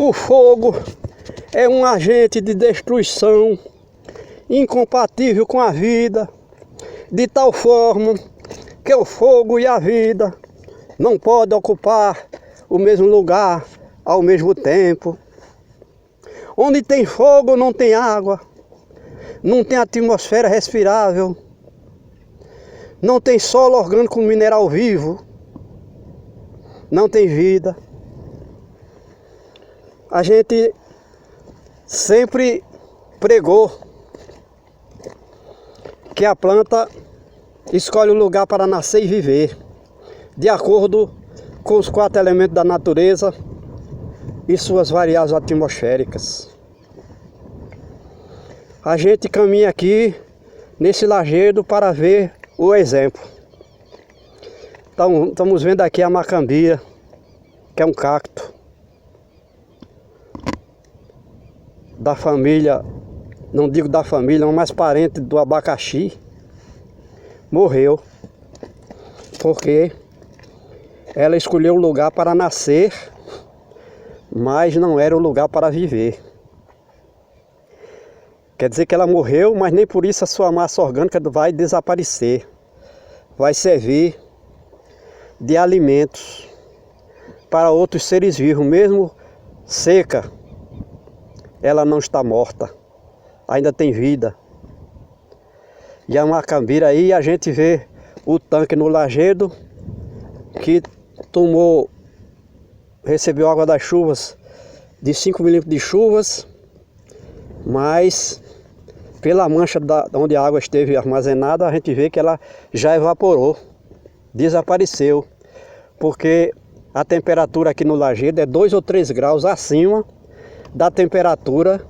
O fogo é um agente de destruição incompatível com a vida, de tal forma que o fogo e a vida não podem ocupar o mesmo lugar ao mesmo tempo. Onde tem fogo não tem água, não tem atmosfera respirável, não tem solo orgânico mineral vivo, não tem vida. A gente sempre pregou que a planta escolhe o lugar para nascer e viver, de acordo com os 4 elementos da natureza e suas variáveis atmosféricas. A gente caminha aqui nesse lajedo para ver o exemplo. Então, estamos vendo aqui a macambira, que é um cacto da família, não digo da família, mas parente do abacaxi. Morreu porque ela escolheu o lugar para nascer, mas não era o lugar para viver. Quer dizer que ela morreu, mas nem por isso a sua massa orgânica vai desaparecer. Vai servir de alimentos para outros seres vivos, mesmo seca. Ela não está morta, ainda tem vida. E a macambira aí, a gente vê o tanque no lajedo, que recebeu água das chuvas, de 5 milímetros de chuvas, mas pela mancha onde a água esteve armazenada, a gente vê que ela já evaporou, desapareceu, porque a temperatura aqui no lajedo é 2 ou 3 graus acima da temperatura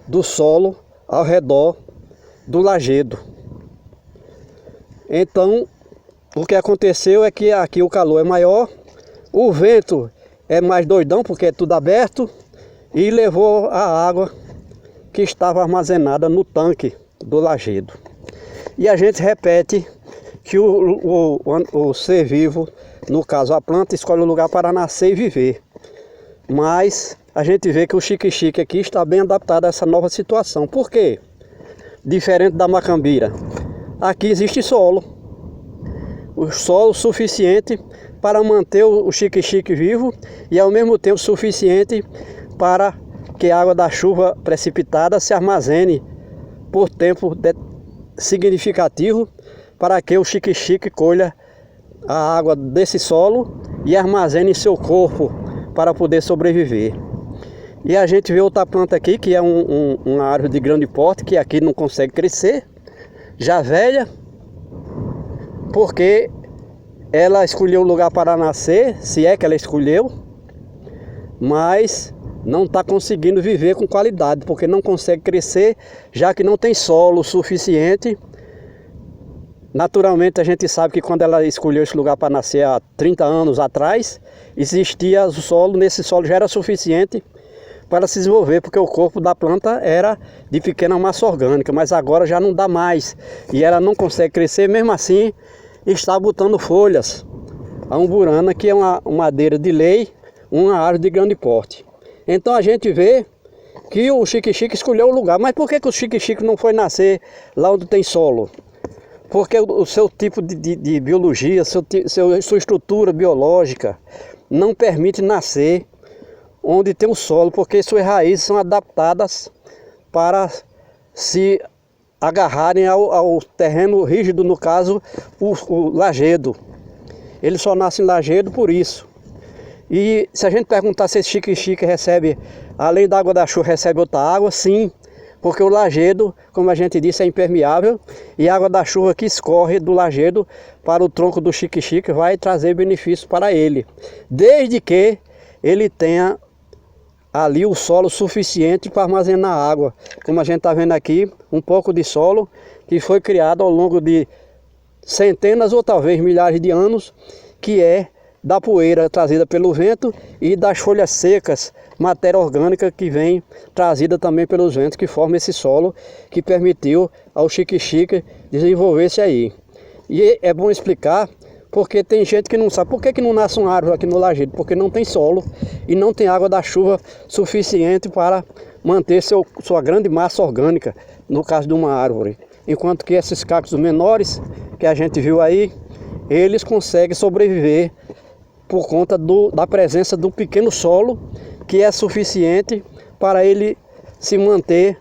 do solo ao redor do lajedo. Então, o que aconteceu é que aqui o calor é maior, o vento é mais doidão porque é tudo aberto, e levou a água que estava armazenada no tanque do lajedo. E a gente repete que o ser vivo, no caso a planta, escolhe o lugar para nascer e viver. Mas a gente vê que o xique-xique aqui está bem adaptado a essa nova situação. Por quê? Diferente da macambira, aqui existe solo. O solo suficiente para manter o xique-xique vivo e ao mesmo tempo suficiente para que a água da chuva precipitada se armazene por tempo significativo, para que o xique-xique colha a água desse solo e armazene em seu corpo para poder sobreviver. E a gente vê outra planta aqui, que é uma árvore de grande porte, que aqui não consegue crescer, já velha, porque ela escolheu o lugar para nascer, se é que ela escolheu, mas não está conseguindo viver com qualidade, porque não consegue crescer, já que não tem solo suficiente. Naturalmente a gente sabe que quando ela escolheu esse lugar para nascer há 30 anos atrás, existia o solo, nesse solo já era suficiente para se desenvolver, porque o corpo da planta era de pequena massa orgânica, mas agora já não dá mais, e ela não consegue crescer, mesmo assim está botando folhas. A umburana, que é uma madeira de lei, uma árvore de grande porte. Então a gente vê que o xique-xique escolheu o lugar. Mas por que o xique-xique não foi nascer lá onde tem solo? Porque o seu tipo de biologia, sua estrutura biológica não permite nascer onde tem o solo, porque suas raízes são adaptadas para se agarrarem ao terreno rígido, no caso o lajedo. Ele só nasce em lajedo por isso. E se a gente perguntar se esse xique-xique recebe, além da água da chuva, recebe outra água, sim, porque o lajedo, como a gente disse, é impermeável, e a água da chuva que escorre do lajedo para o tronco do xique-xique vai trazer benefício para ele, desde que ele tenha ali o solo suficiente para armazenar água. Como a gente está vendo aqui, um pouco de solo que foi criado ao longo de centenas ou talvez milhares de anos, que é da poeira trazida pelo vento e das folhas secas, matéria orgânica que vem trazida também pelos ventos, que forma esse solo que permitiu ao xique-xique desenvolver-se aí. E é bom explicar Porque tem gente que não sabe. Por que não nasce uma árvore aqui no Lajedo? Porque não tem solo e não tem água da chuva suficiente para manter sua grande massa orgânica, no caso de uma árvore. Enquanto que esses cactos menores, que a gente viu aí, eles conseguem sobreviver por conta da presença do pequeno solo, que é suficiente para ele se manter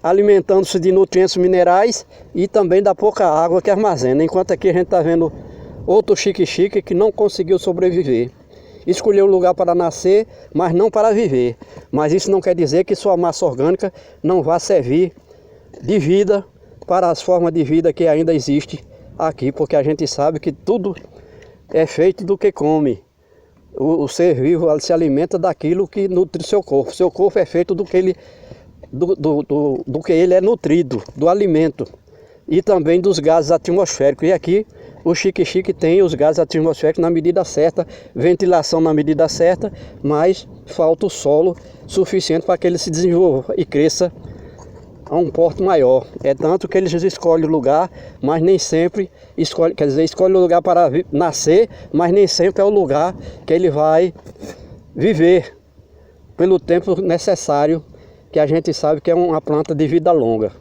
alimentando-se de nutrientes minerais e também da pouca água que armazena. Enquanto aqui a gente está vendo outro chique-chique que não conseguiu sobreviver. Escolheu o lugar para nascer, mas não para viver. Mas isso não quer dizer que sua massa orgânica não vá servir de vida para as formas de vida que ainda existem aqui, porque a gente sabe que tudo é feito do que come. O ser vivo se alimenta daquilo que nutre seu corpo. Seu corpo é feito do que ele é nutrido, do alimento e também dos gases atmosféricos. E aqui o chique-chique tem os gases atmosféricos na medida certa, ventilação na medida certa, mas falta o solo suficiente para que ele se desenvolva e cresça a um porte maior. É tanto que eles escolhem o lugar, mas nem sempre escolhe o lugar para nascer, mas nem sempre é o lugar que ele vai viver pelo tempo necessário, que a gente sabe que é uma planta de vida longa.